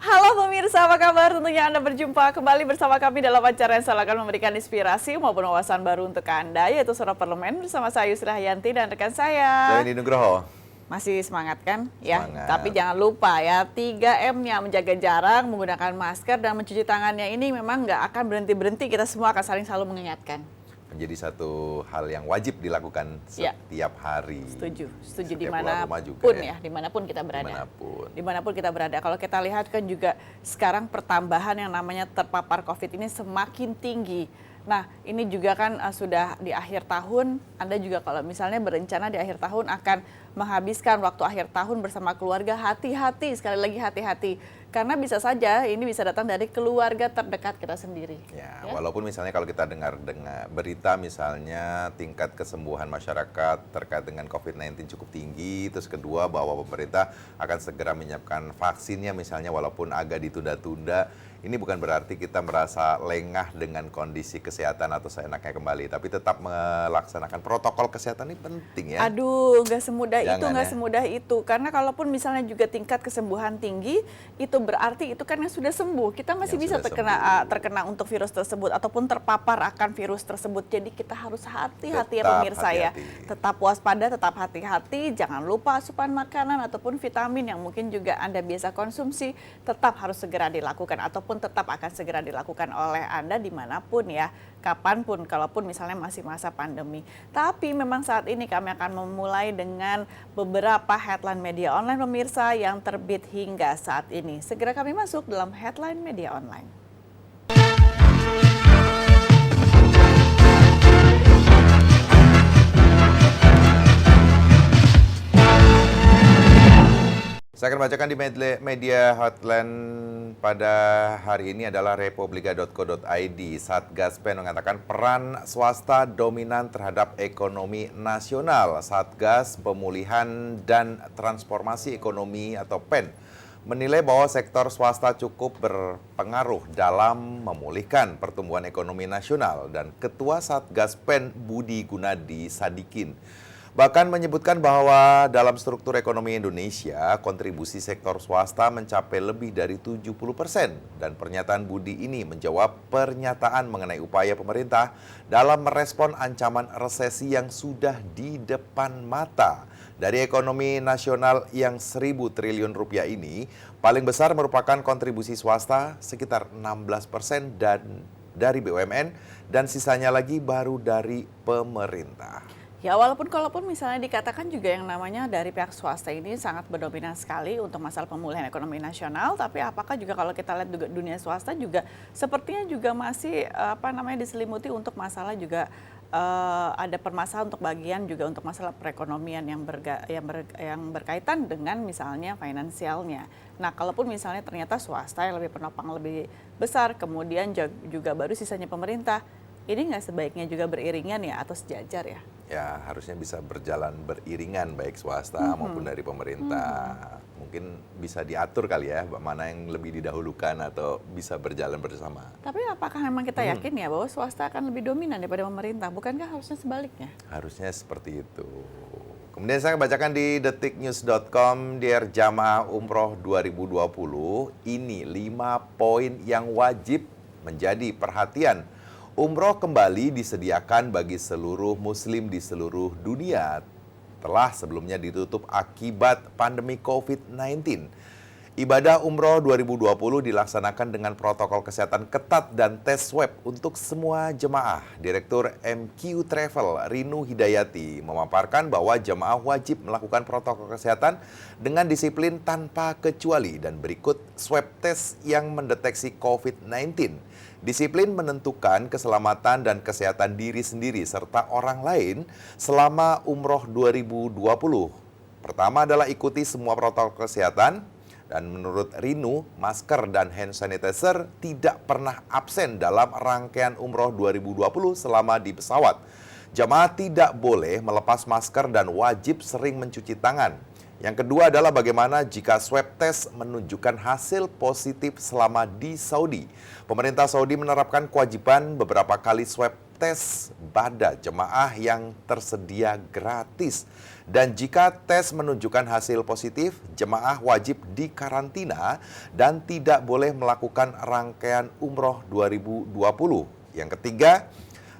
Halo pemirsa, apa kabar? Tentunya Anda berjumpa kembali bersama kami dalam acara yang selalu akan memberikan inspirasi maupun wawasan baru untuk Anda, yaitu Suara Parlemen bersama saya Yusri Hayanti dan rekan saya. Deni Nugroho. Masih semangat kan? Ya, Semangat. tapi jangan lupa ya, 3M-nya menjaga jarak, menggunakan masker, dan mencuci tangannya ini memang nggak akan berhenti-berhenti. Kita semua akan saling selalu mengingatkan. Menjadi satu hal yang wajib dilakukan setiap hari. Setuju Setiap dimanapun dimanapun kita berada. Dimanapun kita berada. Kalau kita lihat kan juga sekarang pertambahan yang namanya terpapar COVID ini semakin tinggi. Nah, ini juga kan sudah di akhir tahun, Anda juga kalau misalnya berencana di akhir tahun akan menghabiskan waktu akhir tahun bersama keluarga, hati-hati, sekali lagi hati-hati. Karena bisa saja ini bisa datang dari keluarga terdekat kita sendiri. Ya, walaupun misalnya kalau kita dengar berita misalnya tingkat kesembuhan masyarakat terkait dengan COVID-19 cukup tinggi, terus kedua bahwa pemerintah akan segera menyiapkan vaksinnya misalnya walaupun agak ditunda-tunda. Ini bukan berarti kita merasa lengah dengan kondisi kesehatan atau seenaknya kembali, tapi tetap melaksanakan protokol kesehatan ini penting ya. Aduh, nggak semudah Jangan, itu, nggak semudah itu. Karena kalaupun misalnya juga tingkat kesembuhan tinggi, itu berarti itu kan yang sudah sembuh. Kita masih bisa terkena untuk virus tersebut ataupun terpapar akan virus tersebut. Jadi kita harus hati-hati ya pemirsa ya. Tetap waspada, tetap hati-hati. Jangan lupa asupan makanan ataupun vitamin yang mungkin juga Anda biasa konsumsi tetap harus segera dilakukan ataupun tetap akan segera dilakukan oleh Anda dimanapun ya, kapanpun, kalaupun misalnya masih masa pandemi. Tapi memang saat ini kami akan memulai dengan beberapa headline media online pemirsa yang terbit hingga saat ini. Segera kami masuk dalam headline media online. Saya akan bacakan di media hotline pada hari ini adalah republika.co.id. Satgas PEN mengatakan peran swasta dominan terhadap ekonomi nasional. Satgas Pemulihan dan Transformasi Ekonomi atau PEN menilai bahwa sektor swasta cukup berpengaruh dalam memulihkan pertumbuhan ekonomi nasional. Dan Ketua Satgas PEN Budi Gunadi Sadikin bahkan menyebutkan bahwa dalam struktur ekonomi Indonesia, kontribusi sektor swasta mencapai lebih dari 70%. Dan pernyataan Budi ini menjawab pernyataan mengenai upaya pemerintah dalam merespon ancaman resesi yang sudah di depan mata. Dari ekonomi nasional yang 1.000 triliun rupiah ini, paling besar merupakan kontribusi swasta sekitar 16% dan dari BUMN dan sisanya lagi baru dari pemerintah. Ya kalaupun misalnya dikatakan juga yang namanya dari pihak swasta ini sangat berdominan sekali untuk masalah pemulihan ekonomi nasional, tapi apakah juga kalau kita lihat juga dunia swasta juga sepertinya juga masih diselimuti untuk masalah juga ada permasalahan untuk bagian juga untuk masalah perekonomian yang berkaitan dengan misalnya finansialnya. Nah, kalaupun misalnya ternyata swasta yang lebih penopang lebih besar, kemudian juga baru sisanya pemerintah, ini nggak sebaiknya juga beriringan ya atau sejajar ya? Ya, harusnya bisa berjalan beriringan baik swasta maupun dari pemerintah. Mungkin bisa diatur kali ya, mana yang lebih didahulukan atau bisa berjalan bersama. Tapi apakah memang kita yakin ya bahwa swasta akan lebih dominan daripada pemerintah? Bukankah harusnya sebaliknya? Harusnya seperti itu. Kemudian saya bacakan di detiknews.com, Dear Jamaah Umroh 2020, ini 5 poin yang wajib menjadi perhatian. Umroh kembali disediakan bagi seluruh muslim di seluruh dunia telah sebelumnya ditutup akibat pandemi COVID-19. Ibadah Umroh 2020 dilaksanakan dengan protokol kesehatan ketat dan tes swab untuk semua jemaah. Direktur MQ Travel Rinu Hidayati memaparkan bahwa jemaah wajib melakukan protokol kesehatan dengan disiplin tanpa kecuali dan berikut swab test yang mendeteksi COVID-19. Disiplin menentukan keselamatan dan kesehatan diri sendiri serta orang lain selama Umroh 2020. Pertama adalah ikuti semua protokol kesehatan. Dan menurut Rinu, masker dan hand sanitizer tidak pernah absen dalam rangkaian Umroh 2020 selama di pesawat. Jamaah tidak boleh melepas masker dan wajib sering mencuci tangan. Yang kedua adalah bagaimana jika swab test menunjukkan hasil positif selama di Saudi. Pemerintah Saudi menerapkan kewajiban beberapa kali swab tes pada jemaah yang tersedia gratis. Dan jika tes menunjukkan hasil positif, jemaah wajib dikarantina dan tidak boleh melakukan rangkaian Umroh 2020. Yang ketiga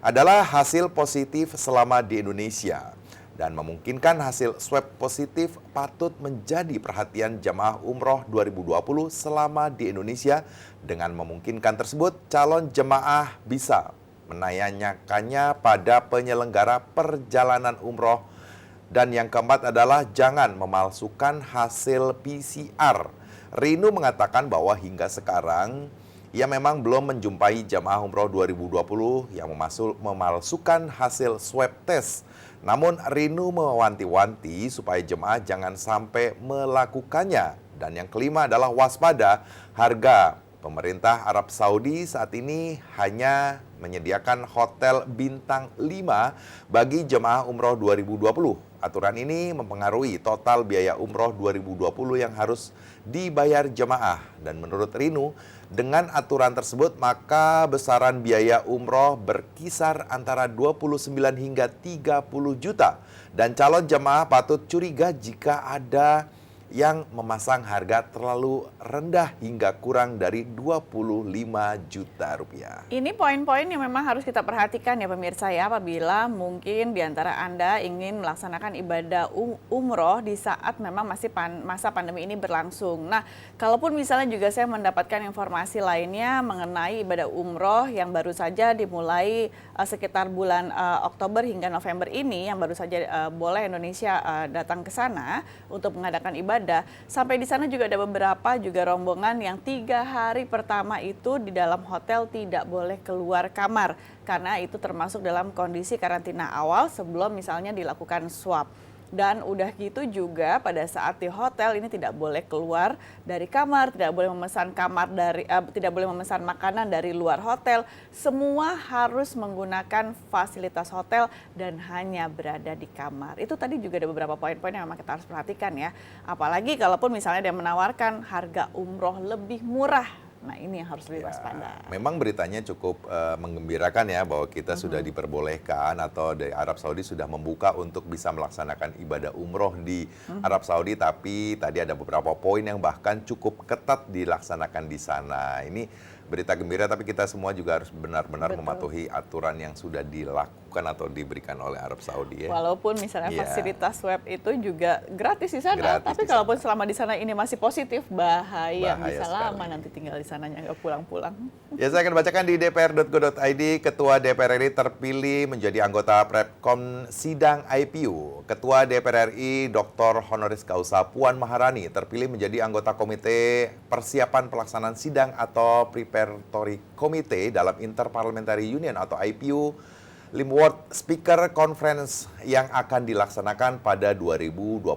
adalah hasil positif selama di Indonesia. Dan memungkinkan hasil swab positif patut menjadi perhatian jemaah Umroh 2020 selama di Indonesia. Dengan memungkinkan tersebut, calon jemaah bisa menanyakannya pada penyelenggara perjalanan umroh. Dan yang keempat adalah jangan memalsukan hasil PCR. Rinu mengatakan bahwa hingga sekarang ia memang belum menjumpai jamaah umroh 2020 yang memalsukan hasil swab test. Namun Rinu mewanti-wanti supaya jemaah jangan sampai melakukannya. Dan yang kelima adalah waspada harga. Pemerintah Arab Saudi saat ini hanya menyediakan hotel bintang 5 bagi jemaah umroh 2020. Aturan ini mempengaruhi total biaya umroh 2020 yang harus dibayar jemaah. Dan menurut Rinu, dengan aturan tersebut maka besaran biaya umroh berkisar antara 29 hingga 30 juta. Dan calon jemaah patut curiga jika ada yang memasang harga terlalu rendah hingga kurang dari 25 juta rupiah. Ini poin-poin yang memang harus kita perhatikan ya pemirsa ya, apabila mungkin di antara Anda ingin melaksanakan ibadah umroh di saat memang masih masa pandemi ini berlangsung. Nah, kalaupun misalnya juga saya mendapatkan informasi lainnya mengenai ibadah umroh yang baru saja dimulai sekitar bulan Oktober hingga November ini, yang baru saja boleh Indonesia datang ke sana untuk mengadakan ibadah. Sampai di sana juga ada beberapa juga rombongan yang 3 hari pertama itu di dalam hotel tidak boleh keluar kamar. Karena itu termasuk dalam kondisi karantina awal sebelum misalnya dilakukan swab. Dan udah gitu juga pada saat di hotel ini tidak boleh keluar dari kamar, tidak boleh memesan tidak boleh memesan makanan dari luar hotel. Semua harus menggunakan fasilitas hotel dan hanya berada di kamar. Itu tadi juga ada beberapa poin-poin yang memang kita harus perhatikan ya. Apalagi kalaupun misalnya dia menawarkan harga umroh lebih murah. Nah, ini yang harus lebih waspada. Memang beritanya cukup menggembirakan ya bahwa kita sudah diperbolehkan atau dari Arab Saudi sudah membuka untuk bisa melaksanakan ibadah umroh di Arab Saudi, tapi tadi ada beberapa poin yang bahkan cukup ketat dilaksanakan di sana. Ini berita gembira, tapi kita semua juga harus benar-benar mematuhi aturan yang sudah dilakukan atau diberikan oleh Arab Saudi ya. Walaupun misalnya fasilitas swab itu juga gratis di sana, tapi kalaupun selama di sana ini masih positif, bahaya bisa sekali. Lama nanti tinggal di sananya nggak pulang-pulang. Ya, saya akan bacakan di dpr.go.id. Ketua DPR RI terpilih menjadi anggota Prepkom Sidang IPU. Ketua DPR RI Dr. Honoris Causa Puan Maharani terpilih menjadi anggota Komite Persiapan Pelaksanaan Sidang atau Preparatory Committee dalam Interparliamentary Union atau IPU Limworld Speaker Conference yang akan dilaksanakan pada 2021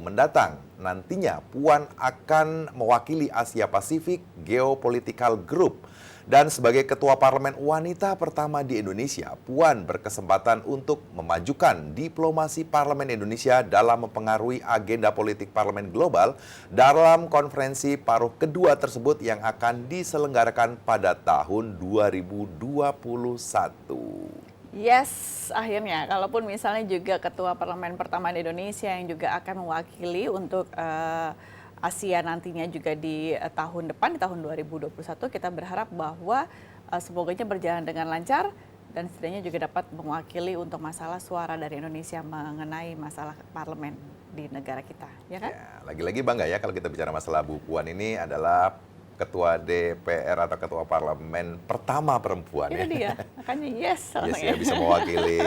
mendatang. Nantinya Puan akan mewakili Asia Pasifik Geopolitical Group. Dan sebagai Ketua Parlemen Wanita pertama di Indonesia, Puan berkesempatan untuk memajukan diplomasi Parlemen Indonesia dalam mempengaruhi agenda politik Parlemen Global dalam konferensi paruh kedua tersebut yang akan diselenggarakan pada tahun 2021. Yes, akhirnya. Kalaupun misalnya juga Ketua Parlemen pertama di Indonesia yang juga akan mewakili untuk Asia nantinya juga di tahun depan, di tahun 2021, kita berharap bahwa semoganya berjalan dengan lancar dan setidaknya juga dapat mewakili untuk masalah suara dari Indonesia mengenai masalah parlemen di negara kita, ya kan? Ya, lagi-lagi bangga ya kalau kita bicara masalah Bu Puan ini adalah ketua DPR atau ketua parlemen pertama perempuan Itu ya. dia, makanya yes. Yes ya, bisa mewakili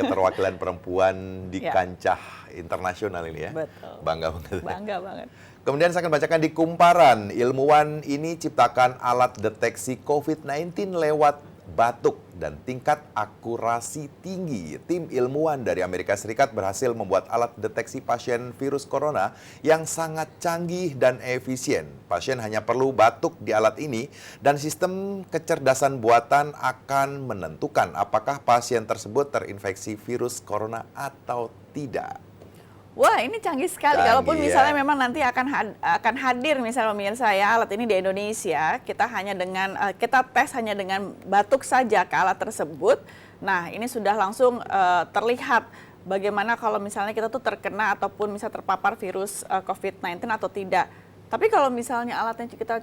keterwakilan perempuan di Ya. kancah internasional ini ya. Betul. Bangga banget. Bangga banget. Kemudian saya akan bacakan di Kumparan, ilmuwan ini ciptakan alat deteksi COVID-19 lewat batuk dan tingkat akurasi tinggi. Tim ilmuwan dari Amerika Serikat berhasil membuat alat deteksi pasien virus corona yang sangat canggih dan efisien. Pasien hanya perlu batuk di alat ini dan sistem kecerdasan buatan akan menentukan apakah pasien tersebut terinfeksi virus corona atau tidak. Wah, ini canggih sekali. Canggih, Kalaupun ya. misalnya memang nanti akan hadir misalnya pemirsa ya alat ini di Indonesia, kita tes hanya dengan batuk saja ke alat tersebut. Nah, ini sudah langsung terlihat bagaimana kalau misalnya kita tuh terkena ataupun bisa terpapar virus COVID-19 atau tidak. Tapi kalau misalnya alatnya kita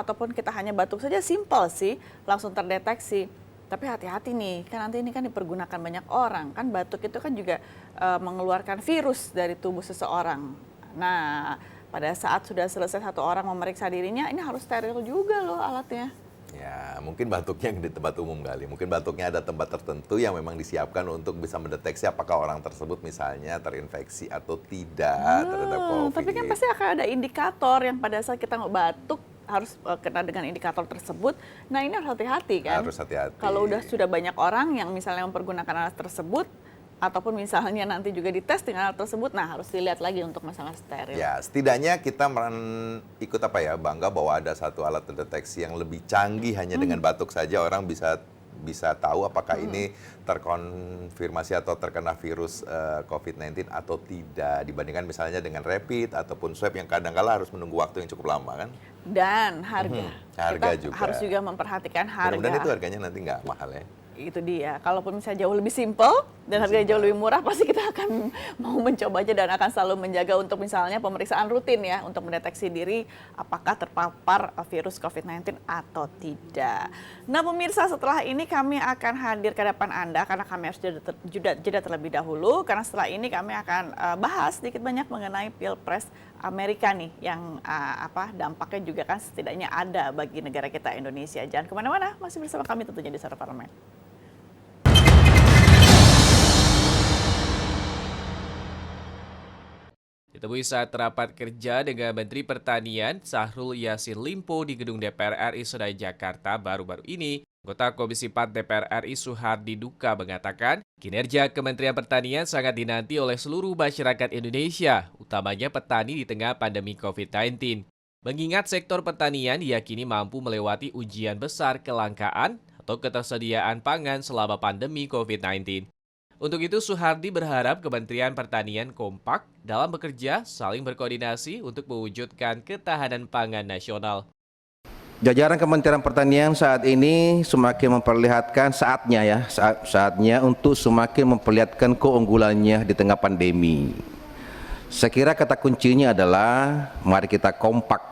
ataupun kita hanya batuk saja, simple sih, langsung terdeteksi. Tapi hati-hati nih, kan nanti ini kan dipergunakan banyak orang, kan batuk itu kan juga mengeluarkan virus dari tubuh seseorang. Nah, pada saat sudah selesai satu orang memeriksa dirinya, ini harus steril juga loh alatnya. Ya, mungkin batuknya di tempat umum kali. Mungkin batuknya ada tempat tertentu yang memang disiapkan untuk bisa mendeteksi apakah orang tersebut misalnya terinfeksi atau tidak terhadap COVID. Tapi kan pasti akan ada indikator yang pada saat kita batuk harus kena dengan indikator tersebut. Nah, ini harus hati-hati kan. Harus hati-hati. Kalau sudah banyak orang yang misalnya mempergunakan alat tersebut, ataupun misalnya nanti juga dites dengan alat tersebut, nah harus dilihat lagi untuk masalah steril. Ya, setidaknya kita ikut bangga bahwa ada satu alat deteksi yang lebih canggih hanya dengan batuk saja orang bisa tahu apakah ini terkonfirmasi atau terkena virus COVID-19 atau tidak, dibandingkan misalnya dengan rapid ataupun swab yang kadang-kala harus menunggu waktu yang cukup lama kan. Dan harga. Harga kita juga. harus juga memperhatikan harga. Mudah-mudahan itu harganya nanti nggak mahal ya. Itu dia. Kalaupun misalnya jauh lebih simple dan harganya jauh lebih murah, pasti kita akan mau mencobanya dan akan selalu menjaga untuk misalnya pemeriksaan rutin ya, untuk mendeteksi diri apakah terpapar virus COVID-19 atau tidak. Nah pemirsa, setelah ini kami akan hadir ke depan Anda karena kami harus jeda terlebih dahulu, karena setelah ini kami akan bahas sedikit banyak mengenai Pilpres Amerika nih, yang dampaknya juga kan setidaknya ada bagi negara kita Indonesia. Jangan kemana-mana, masih bersama kami tentunya di Suara Parlemen. Ditemui saat rapat kerja dengan Menteri Pertanian Syahrul Yassin Limpo di Gedung DPR RI Senayan Jakarta baru-baru ini, anggota Komisi 4 DPR RI Suhardi Duka mengatakan, kinerja Kementerian Pertanian sangat dinanti oleh seluruh masyarakat Indonesia, utamanya petani di tengah pandemi COVID-19. Mengingat sektor pertanian diyakini mampu melewati ujian besar kelangkaan atau ketersediaan pangan selama pandemi COVID-19. Untuk itu, Suhardi berharap Kementerian Pertanian kompak dalam bekerja saling berkoordinasi untuk mewujudkan ketahanan pangan nasional. Jajaran Kementerian Pertanian saat ini semakin memperlihatkan saatnya untuk semakin memperlihatkan keunggulannya di tengah pandemi. Saya kira kata kuncinya adalah mari kita kompak,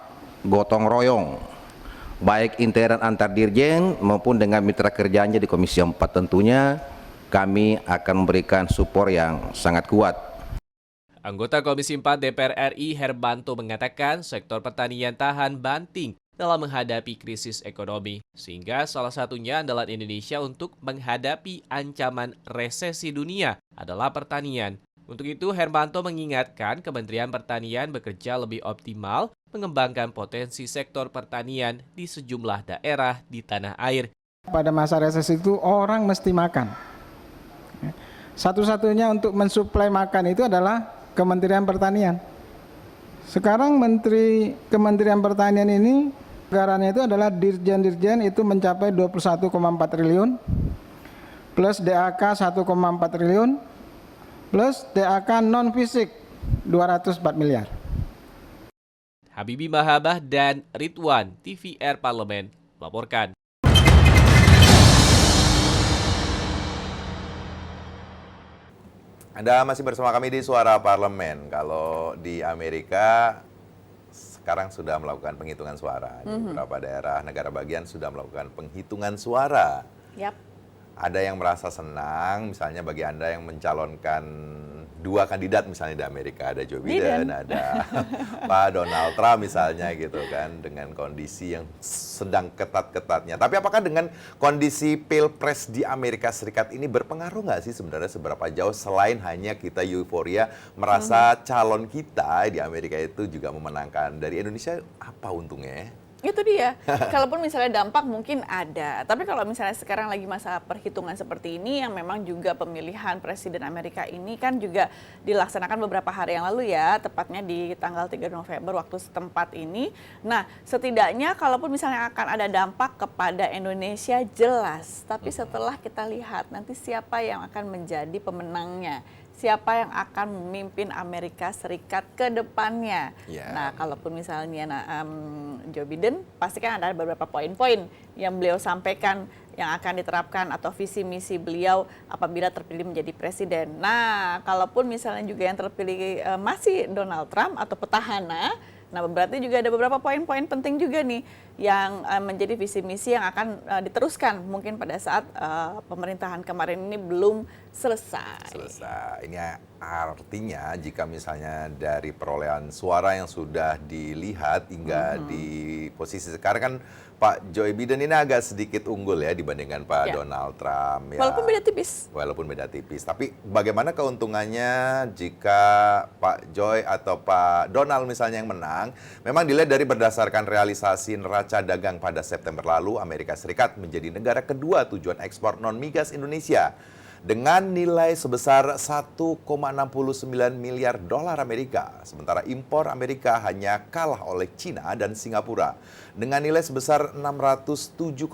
gotong royong, baik intern antar dirjen maupun dengan mitra kerjanya di Komisi 4 tentunya. Kami akan memberikan support yang sangat kuat. Anggota Komisi 4 DPR RI Hermanto mengatakan sektor pertanian tahan banting dalam menghadapi krisis ekonomi, sehingga salah satunya andalan Indonesia untuk menghadapi ancaman resesi dunia adalah pertanian. Untuk itu, Hermanto mengingatkan Kementerian Pertanian bekerja lebih optimal mengembangkan potensi sektor pertanian di sejumlah daerah di tanah air. Pada masa resesi itu orang mesti makan. Satu-satunya untuk mensuplai makan itu adalah Kementerian Pertanian. Sekarang Kementerian Pertanian ini anggarannya itu adalah dirjen-dirjen itu mencapai 21,4 triliun plus DAK 1,4 triliun plus DAK non fisik 204 miliar. Habibie Mahabah dan Ridwan TVR Parlemen melaporkan. Anda masih bersama kami di Suara Parlemen. Kalau di Amerika sekarang sudah melakukan penghitungan suara. Di beberapa daerah negara bagian sudah melakukan penghitungan suara. Yap. ada yang merasa senang, misalnya bagi Anda yang mencalonkan 2 kandidat misalnya di Amerika, ada Joe Biden, ada Pak Donald Trump misalnya gitu kan, dengan kondisi yang sedang ketat-ketatnya. Tapi apakah dengan kondisi Pilpres di Amerika Serikat ini berpengaruh nggak sih sebenarnya seberapa jauh, selain hanya kita euforia merasa calon kita di Amerika itu juga memenangkan, dari Indonesia apa untungnya? Itu dia. Kalaupun misalnya dampak mungkin ada. Tapi kalau misalnya sekarang lagi masa perhitungan seperti ini, yang memang juga pemilihan Presiden Amerika ini kan juga dilaksanakan beberapa hari yang lalu ya, tepatnya di tanggal 3 November waktu setempat ini. Nah, setidaknya kalaupun misalnya akan ada dampak kepada Indonesia jelas. Tapi setelah kita lihat nanti siapa yang akan menjadi pemenangnya, siapa yang akan memimpin Amerika Serikat ke depannya. Yeah. Nah, kalaupun misalnya Joe Biden, pasti kan ada beberapa poin-poin yang beliau sampaikan yang akan diterapkan atau visi misi beliau apabila terpilih menjadi presiden. Nah, kalaupun misalnya juga yang terpilih masih Donald Trump atau petahana, nah berarti juga ada beberapa poin-poin penting juga nih yang menjadi visi misi yang akan diteruskan mungkin pada saat pemerintahan kemarin ini belum selesai. Ini artinya jika misalnya dari perolehan suara yang sudah dilihat hingga di posisi sekarang kan Pak Joe Biden ini agak sedikit unggul ya dibandingkan Pak Donald Trump. Ya. Walaupun beda tipis. Walaupun beda tipis. Tapi bagaimana keuntungannya jika Pak Joe atau Pak Donald misalnya yang menang, memang dilihat dari berdasarkan realisasi neraca dagang pada September lalu, Amerika Serikat menjadi negara kedua tujuan ekspor non-migas Indonesia dengan nilai sebesar 1,69 miliar dolar Amerika. Sementara impor Amerika hanya kalah oleh Cina dan Singapura dengan nilai sebesar 607,4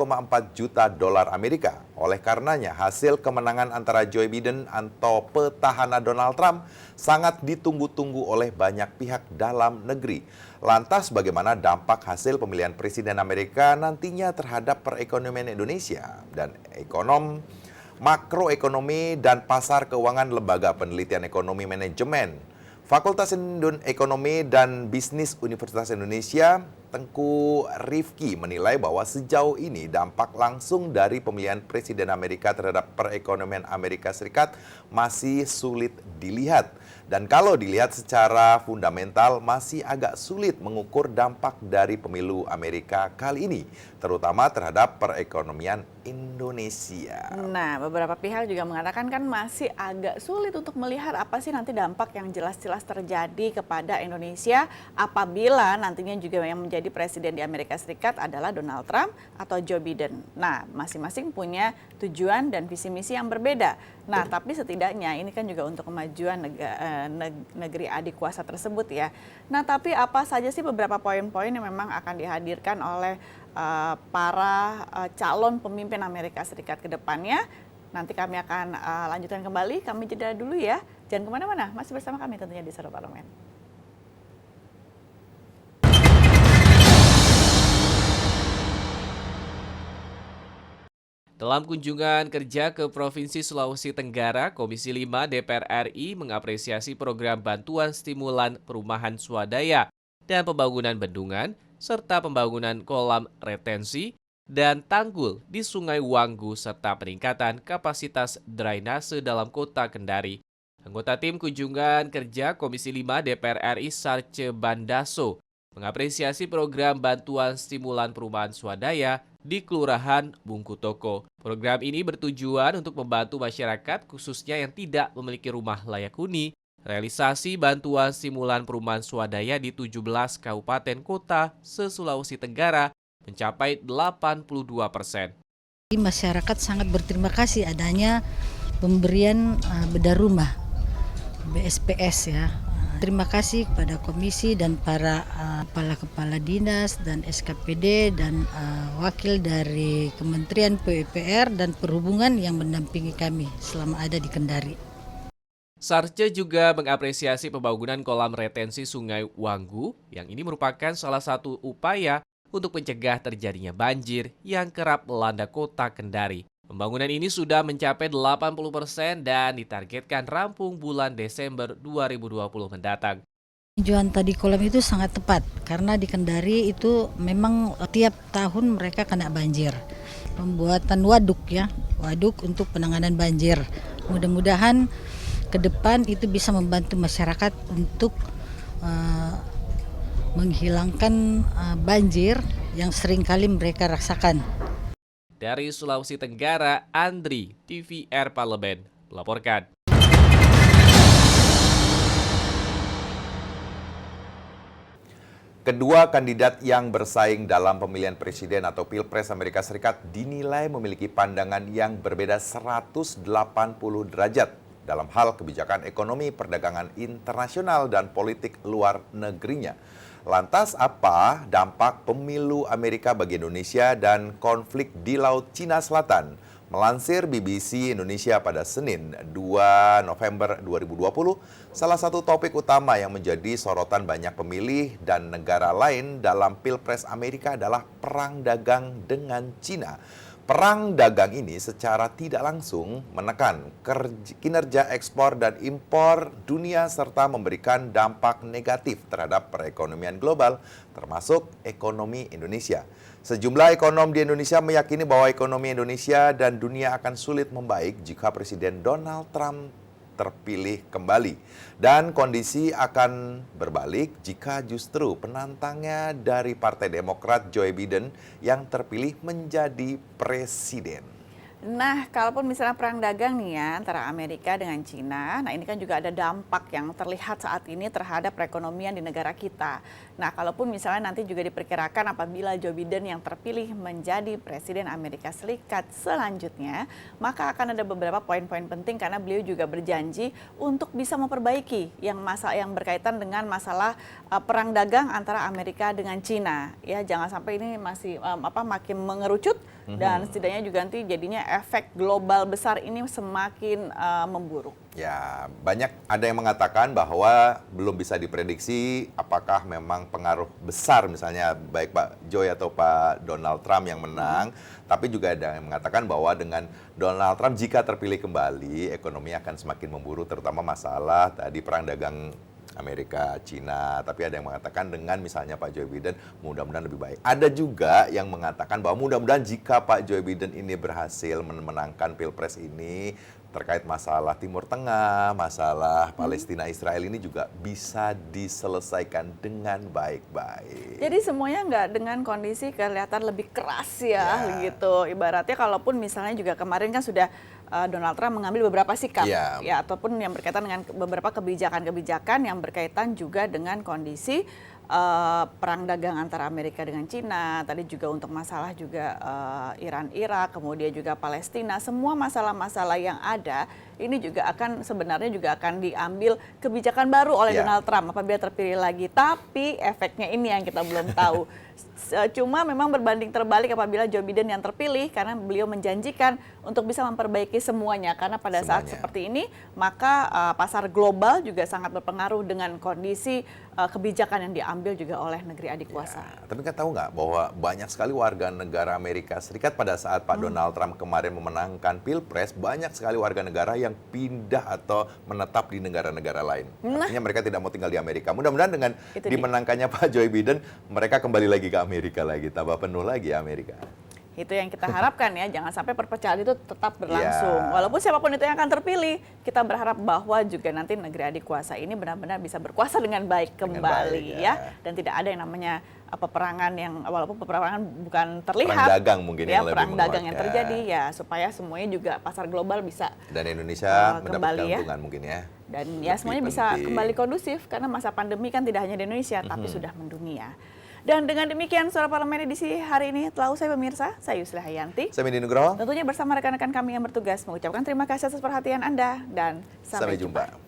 juta dolar Amerika. Oleh karenanya, hasil kemenangan antara Joe Biden atau petahana Donald Trump sangat ditunggu-tunggu oleh banyak pihak dalam negeri. Lantas bagaimana dampak hasil pemilihan Presiden Amerika nantinya terhadap perekonomian Indonesia? Dan ekonom makroekonomi dan pasar keuangan Lembaga Penelitian Ekonomi Manajemen Fakultas Ekonomi dan Bisnis Universitas Indonesia, Tengku Rifki menilai bahwa sejauh ini dampak langsung dari pemilihan Presiden Amerika terhadap perekonomian Amerika Serikat masih sulit dilihat. Dan kalau dilihat secara fundamental masih agak sulit mengukur dampak dari pemilu Amerika kali ini, terutama terhadap perekonomian Indonesia. Nah, beberapa pihak juga mengatakan kan masih agak sulit untuk melihat apa sih nanti dampak yang jelas-jelas terjadi kepada Indonesia apabila nantinya juga yang menjadi presiden di Amerika Serikat adalah Donald Trump atau Joe Biden. Nah, masing-masing punya tujuan dan visi misi yang berbeda. Nah, tapi setidaknya ini kan juga untuk kemajuan negeri adik kuasa tersebut ya. Nah, tapi apa saja sih beberapa poin-poin yang memang akan dihadirkan oleh para calon pemimpin Amerika Serikat ke depannya? Nanti kami akan lanjutkan kembali, kami jeda dulu ya. Jangan kemana-mana, masih bersama kami tentunya di Sero Parlemen. Dalam kunjungan kerja ke Provinsi Sulawesi Tenggara, Komisi 5 DPR RI mengapresiasi program bantuan stimulan perumahan swadaya dan pembangunan bendungan, serta pembangunan kolam retensi dan tanggul di Sungai Wanggu, serta peningkatan kapasitas drainase dalam kota Kendari. Anggota tim kunjungan kerja Komisi 5 DPR RI Sarce Bandaso mengapresiasi program bantuan stimulan perumahan swadaya di Kelurahan Bungkutoko. Program ini bertujuan untuk membantu masyarakat khususnya yang tidak memiliki rumah layak huni, realisasi bantuan stimulan perumahan swadaya di 17 kabupaten kota se-Sulawesi Tenggara mencapai 82%. Masyarakat sangat berterima kasih adanya pemberian bedah rumah BSPS ya. Terima kasih kepada komisi dan para kepala dinas dan SKPD dan wakil dari Kementerian PUPR dan Perhubungan yang mendampingi kami selama ada di Kendari. Sarce juga mengapresiasi pembangunan kolam retensi Sungai Wanggu yang ini merupakan salah satu upaya untuk mencegah terjadinya banjir yang kerap melanda kota Kendari. Pembangunan ini sudah mencapai 80% dan ditargetkan rampung bulan Desember 2020 mendatang. Tujuan tadi kolam itu sangat tepat karena di Kendari itu memang tiap tahun mereka kena banjir. pembuatan waduk ya, waduk untuk penanganan banjir. Mudah-mudahan ke depan itu bisa membantu masyarakat untuk menghilangkan banjir yang seringkali mereka rasakan. Dari Sulawesi Tenggara, Andri, TVR Parlemen, melaporkan. Kedua kandidat yang bersaing dalam pemilihan presiden atau Pilpres Amerika Serikat dinilai memiliki pandangan yang berbeda 180 derajat dalam hal kebijakan ekonomi, perdagangan internasional, dan politik luar negerinya. Lantas apa dampak pemilu Amerika bagi Indonesia dan konflik di Laut Cina Selatan? Melansir BBC Indonesia pada Senin 2 November 2020, salah satu topik utama yang menjadi sorotan banyak pemilih dan negara lain dalam Pilpres Amerika adalah perang dagang dengan Cina. Perang dagang ini secara tidak langsung menekan kinerja ekspor dan impor dunia serta memberikan dampak negatif terhadap perekonomian global, termasuk ekonomi Indonesia. Sejumlah ekonom di Indonesia meyakini bahwa ekonomi Indonesia dan dunia akan sulit membaik jika Presiden Donald Trump terpilih kembali. Dan kondisi akan berbalik jika justru penantangnya dari Partai Demokrat Joe Biden yang terpilih menjadi presiden. Nah, kalaupun misalnya perang dagang nih ya antara Amerika dengan Cina, nah ini kan juga ada dampak yang terlihat saat ini terhadap perekonomian di negara kita. Nah, kalaupun misalnya nanti juga diperkirakan apabila Joe Biden yang terpilih menjadi Presiden Amerika Serikat selanjutnya, maka akan ada beberapa poin-poin penting karena beliau juga berjanji untuk bisa memperbaiki yang berkaitan dengan masalah perang dagang antara Amerika dengan Cina. Ya, jangan sampai ini masih makin mengerucut dan setidaknya juga nanti jadinya efek global besar ini semakin memburuk. Ya, ada yang mengatakan bahwa belum bisa diprediksi apakah memang pengaruh besar misalnya baik Pak Joe atau Pak Donald Trump yang menang, tapi juga ada yang mengatakan bahwa dengan Donald Trump jika terpilih kembali ekonomi akan semakin memburuk, terutama masalah tadi perang dagang Amerika, Cina, tapi ada yang mengatakan dengan misalnya Pak Joe Biden mudah-mudahan lebih baik. Ada juga yang mengatakan bahwa mudah-mudahan jika Pak Joe Biden ini berhasil memenangkan Pilpres ini, terkait masalah Timur Tengah, masalah Palestina Israel ini juga bisa diselesaikan dengan baik-baik. Jadi semuanya nggak dengan kondisi kelihatan lebih keras ya, gitu. Ibaratnya kalaupun misalnya juga kemarin kan sudah Donald Trump mengambil beberapa sikap, ya ataupun yang berkaitan dengan beberapa kebijakan-kebijakan yang berkaitan juga dengan kondisi perang dagang antara Amerika dengan Cina, tadi juga untuk masalah juga Iran-Irak, kemudian juga Palestina, semua masalah-masalah yang ada ini juga sebenarnya akan diambil kebijakan baru oleh Donald Trump apabila terpilih lagi. Tapi efeknya ini yang kita belum tahu. Cuma memang berbanding terbalik apabila Joe Biden yang terpilih karena beliau menjanjikan untuk bisa memperbaiki semuanya. Karena pada saat seperti ini maka pasar global juga sangat berpengaruh dengan kondisi kebijakan yang diambil juga oleh negeri adik kuasa. Tapi kan tahu nggak bahwa banyak sekali warga negara Amerika Serikat pada saat Pak Donald Trump kemarin memenangkan Pilpres, banyak sekali warga negara yang pindah atau menetap di negara-negara lain. Artinya mereka tidak mau tinggal di Amerika. Mudah-mudahan dengan dimenangkannya Pak Joe Biden, mereka kembali lagi ke Amerika lagi, tambah penuh lagi Amerika. Itu yang kita harapkan ya, jangan sampai perpecahan itu tetap berlangsung. Walaupun siapapun itu yang akan terpilih, kita berharap bahwa juga nanti negeri adik kuasa ini benar-benar bisa berkuasa dengan baik kembali ya. Dan tidak ada yang namanya peperangan yang walaupun peperangan bukan terlihat. Perang dagang mungkin ya, yang lebih perang dagang yang terjadi ya, supaya semuanya juga pasar global bisa dan Indonesia mendapat keuntungan mungkin ya. Dan ya semuanya bisa kembali kondusif karena masa pandemi kan tidak hanya di Indonesia tapi sudah mendunia. Dan dengan demikian Suara Parlemen edisi hari ini telah usai pemirsa. Saya Yusli Hayanti. Saya Mindi Nugroho. Tentunya bersama rekan-rekan kami yang bertugas mengucapkan terima kasih atas perhatian Anda dan sampai jumpa.